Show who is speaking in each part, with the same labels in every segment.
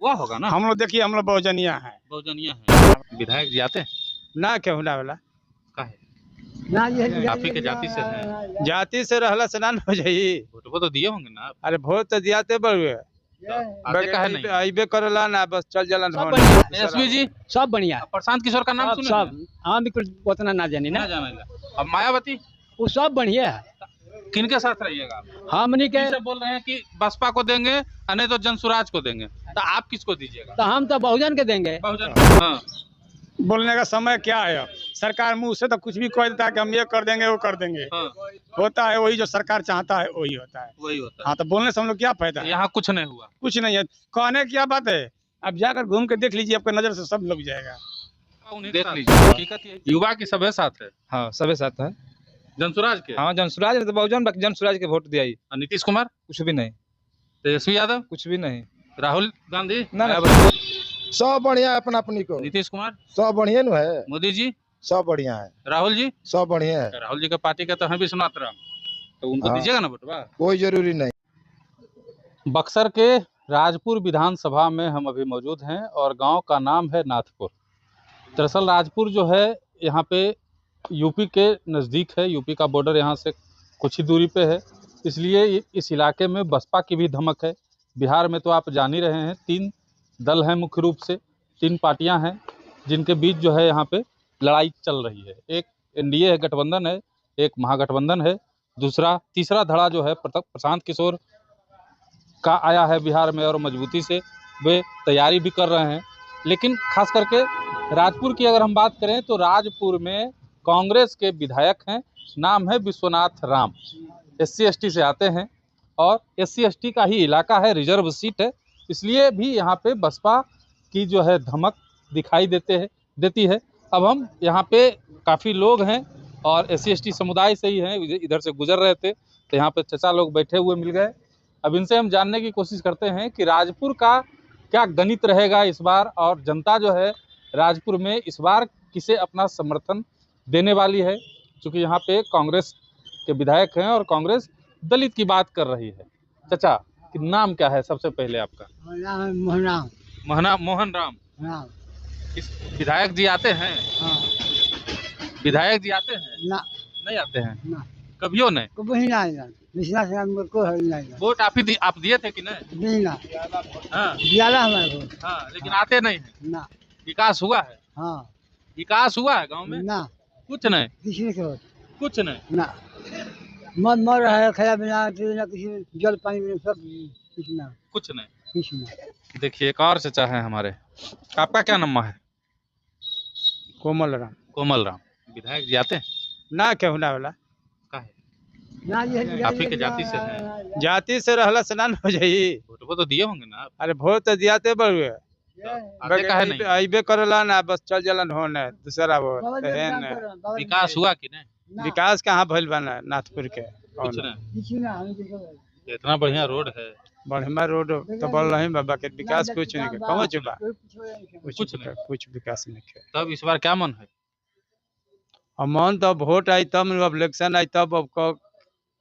Speaker 1: हुआ होगा ना।
Speaker 2: हम लोग देखिए, हम लोग बहुजनिया है।
Speaker 1: बहुजनिया है। विधायक जी आते हैं
Speaker 2: ना केहू ना वाला
Speaker 1: काहे? आप ही के जाति से हैं।
Speaker 2: जाति से रहला से ना हो जाई।
Speaker 1: वोटबो तो दिए होंगे ना आप।
Speaker 2: अरे वोट तो दियाते बड़ुए,
Speaker 1: आते काहे नहीं?
Speaker 2: आइबे करला ना, बस चल जलन
Speaker 3: सब
Speaker 2: होने।
Speaker 3: बढ़िया।
Speaker 1: एसपी जी
Speaker 3: सब बढ़िया।
Speaker 1: प्रशांत किशोर का नाम
Speaker 3: सब
Speaker 1: सुने हैं?
Speaker 3: सब हम भी कुछ उतना ना जानी
Speaker 1: ना
Speaker 3: ना।
Speaker 1: जानेगा। अब मायावती
Speaker 3: वो सब बढ़िया है।
Speaker 1: किनके साथ रहिएगा आप?
Speaker 3: हमनी के
Speaker 1: सब बोल रहे हैं कि बसपा को देंगे और नहीं तो जनसुराज को देंगे, तो आप किसको दीजिएगा?
Speaker 3: तो हम तो बहुजन के देंगे।
Speaker 1: बहुजन। हाँ।
Speaker 2: बोलने का समय क्या है अब? सरकार मुंह से तो कुछ भी कह देता है कि हम ये कर देंगे वो कर देंगे।
Speaker 1: हाँ।
Speaker 2: होता है वही जो सरकार चाहता है वही होता है।
Speaker 1: वही होता
Speaker 2: हाँ, तो बोलने से हम लोग क्या फायदा
Speaker 1: है।
Speaker 2: है?
Speaker 1: यहाँ कुछ नहीं हुआ।
Speaker 2: कुछ नहीं है, कहने की क्या बात है। अब जाकर घूम के देख लीजिए, आपका नजर से सब लग जाएगा।
Speaker 1: देख लीजिए, हकीकत ये युवा की सभे साथ है।
Speaker 4: हाँ सबे साथ है।
Speaker 1: जनसुराज के।
Speaker 4: हाँ जनसुराज ने तो बहुजन जनसुराज के वोट दिया ही।
Speaker 1: और नीतीश कुमार,
Speaker 4: कुछ भी नहीं।
Speaker 1: तेजस्वी यादव,
Speaker 4: कुछ भी नहीं।
Speaker 1: राहुल गांधी,
Speaker 4: ना ना
Speaker 5: सब बढ़िया है अपना अपनी को।
Speaker 1: नीतीश कुमार,
Speaker 5: सब बढ़िया न है।
Speaker 1: मोदी जी,
Speaker 5: सब बढ़िया है।
Speaker 1: राहुल जी,
Speaker 5: सब बढ़िया है।
Speaker 1: राहुल जी का पार्टी का तो हम विश्वनाथ राम, तो उनको
Speaker 5: हाँ।
Speaker 1: दीजिएगा ना वोटवा।
Speaker 5: कोई जरूरी नहीं।
Speaker 1: बक्सर के राजपुर विधानसभा में हम अभी मौजूद हैं और गांव का नाम है नाथपुर। दरअसल राजपुर जो है यहाँ पे यूपी के नज़दीक है, यूपी का बॉर्डर यहाँ से कुछ ही दूरी पे है, इसलिए इस इलाके में बसपा की भी धमक है। बिहार में तो आप जान ही रहे हैं, 3 दल हैं, मुख्य रूप से 3 पार्टियां हैं जिनके बीच जो है यहाँ पे लड़ाई चल रही है। एक एनडीए है, गठबंधन है, एक महागठबंधन है, तीसरा धड़ा जो है प्रशांत किशोर का आया है बिहार में और मजबूती से वे तैयारी भी कर रहे हैं। लेकिन खास करके राजपुर की अगर हम बात करें तो राजपुर में कांग्रेस के विधायक हैं, नाम है विश्वनाथ राम, SC/ST से आते हैं और SC/ST का ही इलाका है, रिजर्व सीट है, इसलिए भी यहाँ पे बसपा की जो है धमक दिखाई देती है। अब हम यहाँ पे काफ़ी लोग हैं और SC/ST समुदाय से ही हैं, इधर से गुजर रहे थे तो यहाँ पे चचा लोग बैठे हुए मिल गए। अब इनसे हम जानने की कोशिश करते हैं कि राजपुर का क्या गणित रहेगा इस बार, और जनता जो है राजपुर में इस बार किसे अपना समर्थन देने वाली है, क्योंकि यहाँ पे कांग्रेस के विधायक हैं और कांग्रेस दलित की बात कर रही है। चचा कि नाम क्या है सबसे पहले आपका? मोहन राम। इस विधायक जी आते हैं? विधायक जी आते हैं?
Speaker 3: ना
Speaker 1: नहीं आते हैं
Speaker 3: ना।
Speaker 1: कभियो नहीं?
Speaker 3: कभी नहीं।
Speaker 1: वोट आप दिए थे कि नहीं? हाँ हाँ, लेकिन आते नहीं है
Speaker 3: ना।
Speaker 1: विकास हुआ है?
Speaker 3: हाँ
Speaker 1: विकास हुआ है गांव में?
Speaker 3: ना।
Speaker 1: कुछ नहीं।
Speaker 3: किसी के
Speaker 1: कुछ नहीं
Speaker 3: ना। मर रहा है, खाया बिना किसी जल पानी में सब कुछ ना।
Speaker 1: कुछ नहीं।
Speaker 3: कुछ ना।
Speaker 1: देखिए एक और चचा है हमारे, आपका क्या नाम है?
Speaker 2: कोमल राम।
Speaker 1: कोमल राम। विधायक जी आते हैं?
Speaker 2: ना केहू ना वाला।
Speaker 1: आप ही के जाति से हैं।
Speaker 2: जाति से रहला से ना हो जाई।
Speaker 1: वोटबो तो दिए होंगे ना आप।
Speaker 2: अरे वोट तो दियाते बड़ुए,
Speaker 1: आते काहे नहीं?
Speaker 2: आइबे करला ना, बस चल जलन होने दूसरा वोट।
Speaker 1: विकास हुआ कि नहीं?
Speaker 2: विकास कहाँ भइल बना नाथपुर के?
Speaker 1: कुछ नहीं। इतना बढ़िया रोड है,
Speaker 2: बढ़िया रोड तो बोल रहे हैं बाबा के, विकास कुछ नहीं कहाँ चुबा,
Speaker 1: कुछ नहीं।
Speaker 2: कुछ विकास नहीं है।
Speaker 1: तब इस बार क्या मन है?
Speaker 2: और मन तो वोट आई तब, अब इलेक्शन आई तब, अब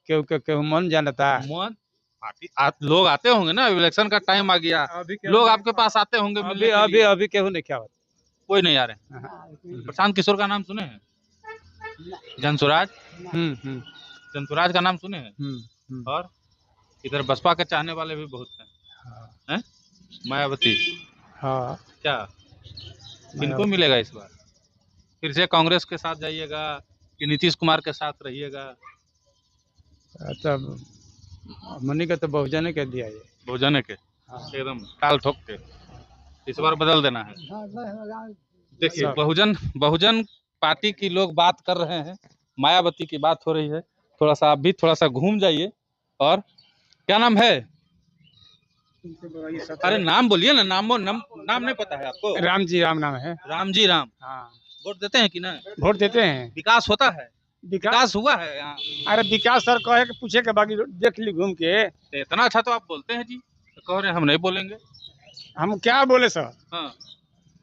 Speaker 2: केहू मन जानता है।
Speaker 1: मन पार्टी लोग आते होंगे ना, इलेक्शन का टाइम आ गया, लोग आपके पास आते होंगे।
Speaker 2: अभी केहू नहीं क्या होता,
Speaker 1: कोई नहीं आ रहे। प्रशांत किशोर का नाम सुने हैं? जनसुराज, जनसुराज का नाम सुने हैं? और इधर बसपा के चाहने वाले भी बहुत हैं। मायावती।
Speaker 2: हाँ,
Speaker 1: क्या किनको मिलेगा इस बार? फिर से कांग्रेस के साथ जाइएगा कि नीतीश कुमार के साथ रहिएगा?
Speaker 2: तब मनी का तो बहुजन के दिया है।
Speaker 1: बहुजन के एकदम ताल ठोक के इस बार बदल देना है। देखिए बहुजन पार्टी की लोग बात कर रहे हैं, मायावती की बात हो रही है। थोड़ा सा आप भी थोड़ा सा घूम जाइए। और क्या नाम है? अरे नाम बोलिए ना। नाम नहीं पता है आपको?
Speaker 2: राम जी राम नाम है।
Speaker 1: राम जी राम।
Speaker 2: हाँ।
Speaker 1: वोट देते हैं कि ना?
Speaker 2: वोट देते हैं।
Speaker 1: विकास होता है? विकास हुआ है यहाँ?
Speaker 2: अरे विकास सर कहे के पूछे के, बाकी देख ली घूम के।
Speaker 1: तो इतना अच्छा तो आप बोलते हैं जी, तो कह रहे हैं हम नहीं बोलेंगे।
Speaker 2: हम क्या बोले सर?
Speaker 1: हाँ।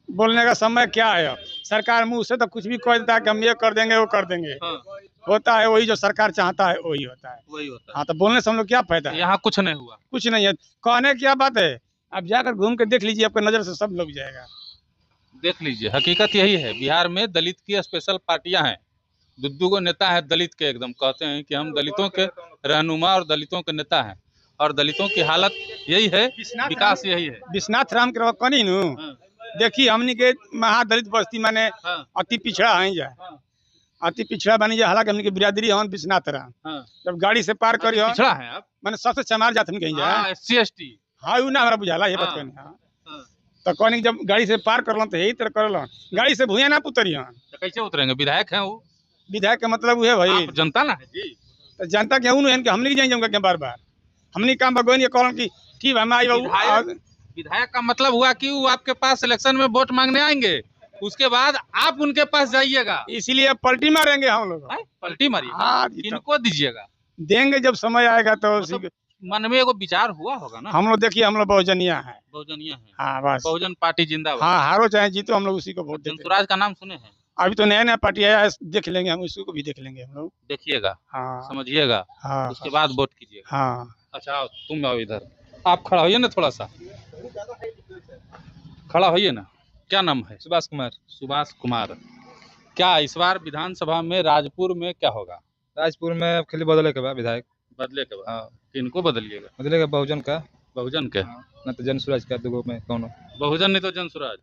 Speaker 2: बोलने का समय क्या है अब? सरकार मुंह से तो कुछ भी कह देता है कि हम ये कर देंगे वो कर देंगे।
Speaker 1: हाँ।
Speaker 2: होता है वही जो सरकार चाहता है वही होता है।
Speaker 1: वही होता है।
Speaker 2: हाँ, तो बोलने से हम लोग क्या फायदा है?
Speaker 1: यहाँ कुछ नहीं हुआ।
Speaker 2: कुछ नहीं है, कहने की क्या बात है। आप जाकर घूम के देख लीजिए, आपका नजर से सब लग जाएगा।
Speaker 1: देख लीजिए, हकीकत यही है, बिहार में दलित की स्पेशल पार्टियां हैं। दुद्दू को नेता है दलित के, एकदम कहते हैं कि हम दलितों के रहनुमा और दलितों के नेता हैं, और दलितों की हालत यही है, विकास यही है।
Speaker 2: विश्वनाथ राम के कनी नु देखिए, हमनी के महादलित बस्ती माने अति पिछड़ा है जा, अति पिछड़ा बनी जा। हालांकि हमनी के बिरादरी हन विश्वनाथ राम। जब गाड़ी से पार करियो
Speaker 1: पिछड़ा है आप,
Speaker 2: माने सबसे चमार जात कहीं जा।
Speaker 1: SC ST।
Speaker 2: हाँ उ ना हमरा बुझाला ये बात कहनी। तो कहनी जब गाड़ी से पार करलन तो यही तरह करलन, गाड़ी से भुइया ना उतरियन।
Speaker 1: तो कैसे उतरेंगे? विधायक हैं वो।
Speaker 2: विधायक का मतलब वो है भाई,
Speaker 1: आप जनता ना है जी।
Speaker 2: तो जनता के हूं कि हमनी जाएंगे उनका क्या बार बार हमनी काम भगवान ये कहलन कि ठीक है हम आई
Speaker 1: विधायक का मतलब हुआ कि वो आपके पास इलेक्शन में वोट मांगने आएंगे, उसके बाद आप उनके पास जाइएगा,
Speaker 2: इसीलिए अब पलटी मारेंगे हम लोग।
Speaker 1: पलटी मारिए।
Speaker 2: हाँ,
Speaker 1: किनको दीजिएगा?
Speaker 2: देंगे जब समय आएगा तो
Speaker 1: मतलब मन में एगो विचार हुआ होगा ना।
Speaker 2: हम लोग देखिए, हम लोग बहुजनिया है।
Speaker 1: बहुजनिया है।
Speaker 2: हाँ बस,
Speaker 1: बहुजन पार्टी जिंदाबाद।
Speaker 2: हाँ हारो चाहे जीतो हम लोग उसी को वोट देते हैं।
Speaker 1: जनसुराज का नाम सुने हैं?
Speaker 2: अभी तो नया नया पार्टी आया है, देख लेंगे हम, उसी को भी देख लेंगे हम लोग।
Speaker 1: देखिएगा,
Speaker 2: हाँ
Speaker 1: समझिएगा,
Speaker 2: हाँ
Speaker 1: उसके बाद वोट कीजिएगा।
Speaker 2: हाँ।
Speaker 1: अच्छा आओ, तुम आओ इधर, आप खड़ा होइए ना, थोड़ा सा खड़ा होइए ना। क्या नाम है?
Speaker 4: सुभाष कुमार।
Speaker 1: सुभाष कुमार। क्या इस बार विधानसभा में राजपुर में क्या होगा?
Speaker 4: राजपुर में अब खाली बदले के बाद विधायक
Speaker 1: बदले के बाद
Speaker 4: हाँ
Speaker 1: किनको बदलिएगा?
Speaker 4: बदले का बहुजन का,
Speaker 1: बहुजन के
Speaker 4: ना तो जनसुराज का, दुगो में कौन?
Speaker 1: बहुजन नहीं तो जनसुराज।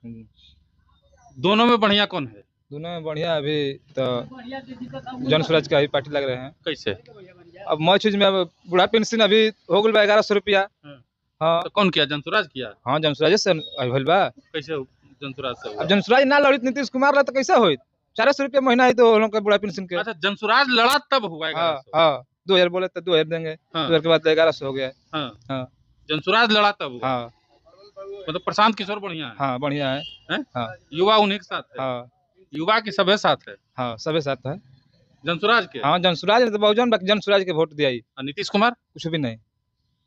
Speaker 1: दोनों में बढ़िया कौन है?
Speaker 4: दोनों में बढ़िया अभी तो जनसुराज का ही पार्टी लग रहे हैं।
Speaker 1: कैसे?
Speaker 4: अब मैं चीज में अब बुढ़ा पेंशन अभी हो गल बा 1100 रुपया। हाँ
Speaker 1: तो कौन किया? जनसुराज किया।
Speaker 4: हाँ जनसुराज से भइल बा।
Speaker 1: कैसे जनसुराज से हुआ?
Speaker 4: अब जनसुराज ना लड़ित नीतीश कुमार ला तो कैसे होई? 400 रुपया महीना है तो लोग का बुढ़ा पेंशन के।
Speaker 1: अच्छा, जनसुराज लड़ा तब हुआ 1100।
Speaker 4: हाँ 2000 बोले तो 2000 देंगे। 2000 के बाद 1100 हो गया। हाँ
Speaker 1: जनसुराज लड़ा तब हुआ।
Speaker 4: हाँ
Speaker 1: मतलब प्रशांत किशोर बढ़िया है।
Speaker 4: हाँ बढ़िया है। हाँ
Speaker 1: युवा उन्हीं के साथ है।
Speaker 4: हाँ
Speaker 1: युवा की सभे साथ है।
Speaker 4: हाँ सबे साथ है।
Speaker 1: जनसुराज के।
Speaker 4: हाँ जनसुराज ने तो बहुजन बाकी जनसुराज के वोट दिया ही।
Speaker 1: नीतीश कुमार
Speaker 4: कुछ भी नहीं।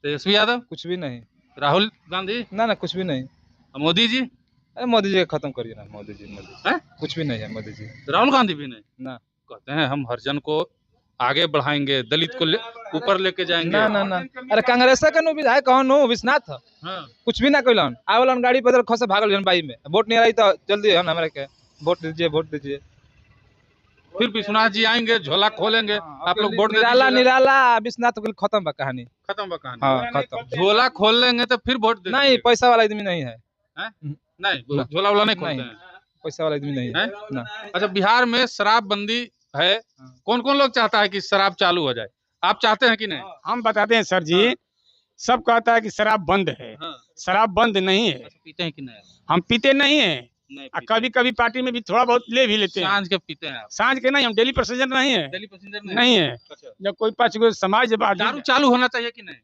Speaker 1: तेजस्वी यादव
Speaker 4: कुछ भी नहीं।
Speaker 1: राहुल गांधी
Speaker 4: ना कुछ भी नहीं।
Speaker 1: मोदी जी।
Speaker 4: अरे मोदी जी खत्म करिए ना, मोदी जी कुछ भी नहीं है मोदी जी।
Speaker 1: राहुल गांधी भी नहीं
Speaker 4: ना,
Speaker 1: कहते हैं हम हरिजन को आगे बढ़ाएंगे, दलित को ऊपर लेके जाएंगे।
Speaker 4: ना अरे कांग्रेस का नो विधायक कौन नो विश्वनाथ।
Speaker 1: हाँ।
Speaker 4: कुछ भी ना कइलन, आवलन गाड़ी बदल खसे भागल जन बाई में। वोट नहीं आई तो जल्दी है हमारे के वोट दीजिए।
Speaker 1: फिर विश्वनाथ जी आएंगे, झोला खोलेंगे, आप लोग वोट
Speaker 4: निराला विश्वनाथ को खत्म बा कहानी।
Speaker 1: खत्म बा कहानी।
Speaker 4: हाँ खत्म।
Speaker 1: झोला खोल लेंगे तो फिर वोट दे
Speaker 4: नहीं, पैसा वाला आदमी नहीं है।
Speaker 1: नहीं, झोला वाला नहीं खोलते हैं।
Speaker 4: पैसा वाला आदमी नहीं है ना।
Speaker 1: अच्छा, बिहार में शराबबंदी है, कौन कौन लोग चाहता है कि शराब चालू हो जाए? आप चाहते हैं कि नहीं?
Speaker 2: हम बताते हैं सर जी, सब कहता है कि शराब बंद है। शराब बंद नहीं है।
Speaker 1: पीते हैं कि नहीं?
Speaker 2: हम पीते नहीं है। कभी कभी पार्टी में भी थोड़ा बहुत ले भी लेते हैं।
Speaker 1: सांझ के पीते हैं आप?
Speaker 2: सांझ के नहीं, हम डेली पैसेंजर नहीं है।
Speaker 1: डेली पैसेंजर
Speaker 2: नहीं है। जब कोई 5 गो समाज
Speaker 1: दारू चालू होना चाहिए कि नहीं?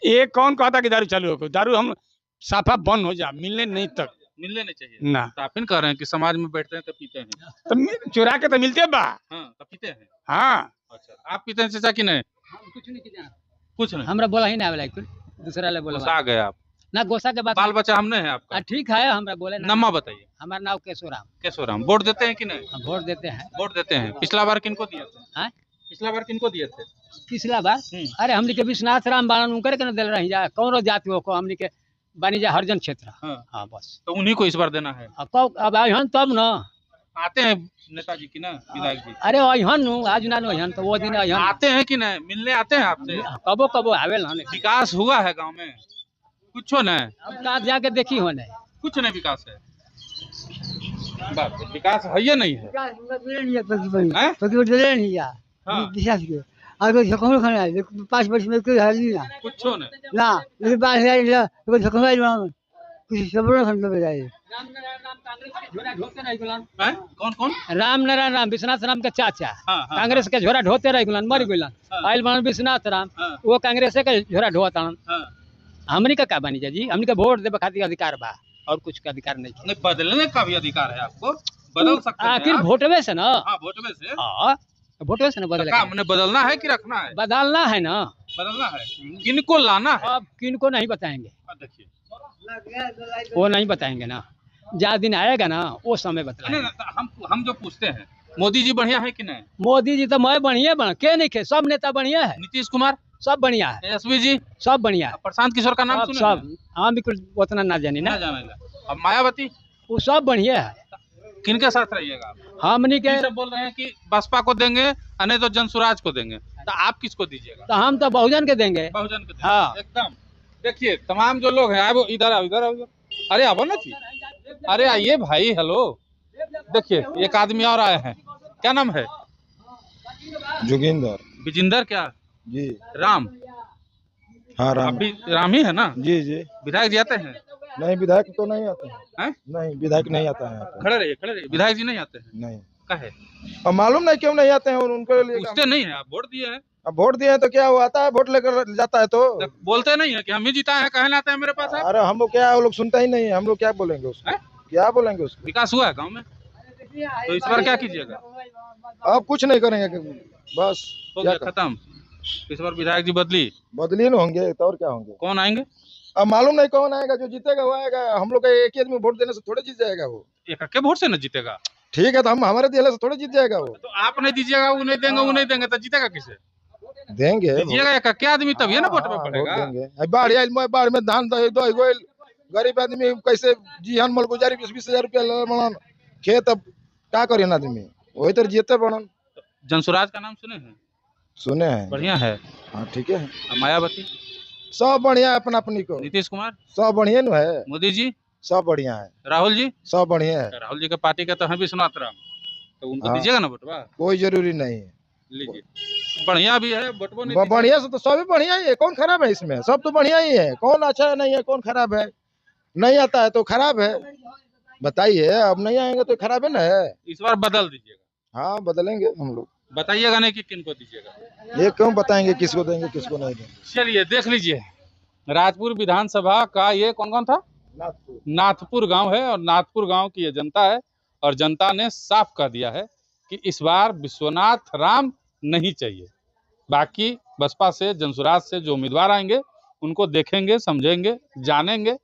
Speaker 2: ये कौन कहता कि दारू चालू हो? दारू हम साफा बंद हो जा, मिलने नहीं तक
Speaker 1: मिलने नहीं चाहिए
Speaker 2: ना।
Speaker 1: तो आप इन कह रहे हैं कि समाज में बैठते हैं तो पीते हैं,
Speaker 2: तो चुरा के तो मिलते बा।
Speaker 1: तो पीते हैं।
Speaker 2: हाँ
Speaker 1: अच्छा, आप पीते हैं चाचा कि नहीं?
Speaker 3: कुछ नहीं,
Speaker 1: कुछ नहीं।
Speaker 3: हमरा बोला ही ना वाला कुछ दूसरा ले बोला
Speaker 1: आ गए आप
Speaker 3: ना, गोसा के बात।
Speaker 1: बाल बच्चा हमने है आपका?
Speaker 3: ठीक है, हमरा बोले ना।
Speaker 1: नम्मा बताइए।
Speaker 3: हमारा नाम केशोराम।
Speaker 1: केशोराम। वोट देते हैं कि नहीं?
Speaker 3: हम वोट देते हैं।
Speaker 1: वोट देते हैं। पिछला बार किनको दिए थे? पिछला बार किनको दिए थे?
Speaker 3: पिछला बार अरे हमने के विश्वनाथ राम बालन उनकर के न दिल रही जा, कौन जाति हो को हमने के बानी जा हरिजन क्षेत्र। हाँ बस,
Speaker 1: तो उन्हीं को इस बार देना है।
Speaker 3: अब आइहन तब न
Speaker 1: आते हैं नेताजी की ना, विधायक जी
Speaker 3: अरे अइहन नु आज ना अइहन तो वो दिन अइहन
Speaker 1: आते हैं कि नहीं? मिलने आते हैं आपसे?
Speaker 3: कबो कबो आवेल हन।
Speaker 1: विकास हुआ है गांव में? कुछ नहीं।
Speaker 3: अब का जाके देखी होने
Speaker 1: कुछ नहीं विकास है। बात विकास है या नहीं है?
Speaker 3: अगर झकोड़ खाना है 5 वर्ष में कोई हाल नहीं
Speaker 1: कुछ नहीं
Speaker 3: ना, लेकिन 5000 कोई झकोड़ कुछ सबरो खंड में जाए।
Speaker 1: कौन कौन?
Speaker 3: राम नारायण राम, विश्वनाथ राम के चाचा। कांग्रेस के झोरा ढोते रह गुलान, मर गुलान। आइल बन विश्वनाथ राम, वो कांग्रेस के झोरा ढोता। हमनी का बनी जा जी, हमनी का वोट देवे खातिर अधिकार बा, और कुछ का अधिकार नहीं।
Speaker 1: बदलने का भी अधिकार है आपको, बदल सकते हैं
Speaker 3: आखिर वोटवे से ना।
Speaker 1: वोटवे से।
Speaker 3: वोटवे से ना बदले।
Speaker 1: हमने बदलना है कि रखना है?
Speaker 3: बदलना है ना,
Speaker 1: बदलना है। किनको लाना है?
Speaker 3: अब किनको नहीं बताएंगे।
Speaker 1: देखिए,
Speaker 3: वो नहीं बताएंगे ना, जहाँ दिन आएगा ना वो समय बताएंगे।
Speaker 1: हम जो पूछते हैं, मोदी जी बढ़िया है कि नहीं?
Speaker 3: मोदी जी तो मैं बढ़िया बन के नहीं खे, सब नेता बढ़िया है।
Speaker 1: नीतीश कुमार?
Speaker 3: सब बढ़िया है,
Speaker 1: एसपी जी,
Speaker 3: सब बढ़िया है,
Speaker 1: प्रशांत किशोर का नाम
Speaker 3: सब
Speaker 1: सुने
Speaker 3: सब हम भी कुछ उतना ना जानी
Speaker 1: ना
Speaker 3: ना,
Speaker 1: जाने ला। अब मायावती
Speaker 3: वो सब बढ़िया है।
Speaker 1: किनके साथ रहिएगा आप?
Speaker 3: हमनी के
Speaker 1: ये सब बोल रहे हैं कि बसपा को देंगे और नहीं तो जनसुराज को देंगे, तो आप किसको दीजिएगा?
Speaker 3: तो हम तो बहुजन के देंगे।
Speaker 1: बहुजन को देंगे।
Speaker 3: हाँ।
Speaker 1: एकदम। देखिए तमाम जो लोग हैं, अब इधर आओ, इधर आओ, अरे आओ ना जी, अरे आइए भाई, हेलो। देखिए एक आदमी और आए हैं, क्या नाम है?
Speaker 5: जोगिंदर
Speaker 1: विजिंदर क्या?
Speaker 5: जी।
Speaker 1: राम?
Speaker 5: हाँ राम
Speaker 1: अभी राम ही है ना?
Speaker 5: जी जी।
Speaker 1: विधायक जी आते हैं?
Speaker 5: नहीं विधायक तो नहीं आते हैं।
Speaker 1: हैं?
Speaker 5: नहीं विधायक नहीं आता है यहाँ पे।
Speaker 1: खड़े रहिए, विधायक जी नहीं आते हैं?
Speaker 5: नहीं।
Speaker 1: कहे
Speaker 5: अब मालूम नहीं क्यों नहीं आते हैं, और उनके लिए
Speaker 1: पूछते नहीं है, आप वोट दिए हैं
Speaker 5: अब वोट दिए हैं तो क्या वो आता है, वोट लेकर जाता है तो
Speaker 1: तो बोलते नहीं है कि हम ही जीता है, कहने आते हैं मेरे पास आप?
Speaker 5: अरे हम लोग क्या, वो लोग सुनता ही नहीं है, हम लोग क्या बोलेंगे उसको?
Speaker 1: हैं?
Speaker 5: क्या बोलेंगे उसको?
Speaker 1: विकास हुआ है गांव में? तो इस बार क्या कीजिएगा?
Speaker 5: अब कुछ नहीं करेंगे बस।
Speaker 1: हो
Speaker 5: क्या
Speaker 1: गया खत्म? इस बार विधायक जी
Speaker 5: बदली न होंगे तो और क्या होंगे?
Speaker 1: कौन आएंगे?
Speaker 5: अब मालूम नहीं कौन आएगा, जो जीतेगा वो आएगा। हम लोग का एक ही आदमी वोट देने से थोड़े जीत जाएगा वो।
Speaker 1: एक के वोट से न जीतेगा?
Speaker 5: ठीक है तो हम हमारे दिले से थोड़े जीत जाएगा वो।
Speaker 1: तो आप नहीं दीजिएगा, वो नहीं देंगे, वो नहीं देंगे, तो जीतेगा किसे?
Speaker 5: देंगे
Speaker 1: दीजिएगा एक के आदमी, तभी ना वोट पे
Speaker 5: हाँ,
Speaker 1: पड़ेगा।
Speaker 5: वोट देंगे। अब बाढ़ आइल, बाढ़ में धान दही दही गोइल, गरीब आदमी कैसे जीवन मलगुजारी 20,000 रुपया बनन खेत, अब क्या करें आदमी, वही तरह जीते बनन।
Speaker 1: जनसुराज का नाम सुने हैं?
Speaker 5: सुने हैं।
Speaker 1: बढ़िया है।
Speaker 5: हाँ ठीक है।
Speaker 1: और मायावती?
Speaker 5: सब बढ़िया है अपना अपनी को।
Speaker 1: नीतीश कुमार?
Speaker 5: सब बढ़िया न है।
Speaker 1: मोदी जी?
Speaker 5: सब बढ़िया है।
Speaker 1: राहुल जी?
Speaker 5: सब बढ़िया है।
Speaker 1: राहुल जी के पार्टी का तो हम भी सुनाते रहा, तो उनको
Speaker 5: हाँ।
Speaker 1: दीजिएगा ना वोटवा?
Speaker 5: कोई जरूरी नहीं है।
Speaker 1: लीजिए, बढ़िया भी है, वोटवा नहीं दीजिएगा।
Speaker 5: बढ़िया से तो सभी बढ़िया ही है, कौन खराब है इसमें? सब तो बढ़िया ही है, कौन अच्छा नहीं है, कौन खराब है? नहीं आता है तो खराब है, बताइए। अब नहीं आएंगे तो खराब है ना है।
Speaker 1: इस बार बदल दीजिएगा।
Speaker 5: हाँ बदलेंगे हम लोग।
Speaker 1: बताइएगा नहीं कि किनको दीजिएगा।
Speaker 5: ये क्यों बताएंगे किसको देंगे किसको नहीं देंगे?
Speaker 1: चलिए देख लीजिए, राजपुर विधानसभा का ये कौन कौन था? नाथपुर गांव है, और नाथपुर गांव की ये जनता है, और जनता ने साफ कह दिया है कि इस बार विश्वनाथ राम नहीं चाहिए। बाकी बसपा से, जनसुराज से जो उम्मीदवार आएंगे उनको देखेंगे, समझेंगे, जानेंगे,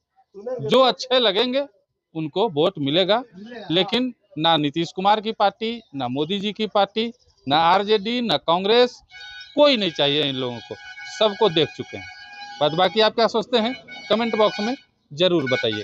Speaker 1: जो अच्छे लगेंगे उनको वोट मिलेगा। लेकिन ना नीतीश कुमार की पार्टी, ना मोदी जी की पार्टी, ना आरजेडी, ना कांग्रेस, कोई नहीं चाहिए इन लोगों को। सबको देख चुके हैं। बात बाकी आप क्या सोचते हैं कमेंट बॉक्स में जरूर बताइए।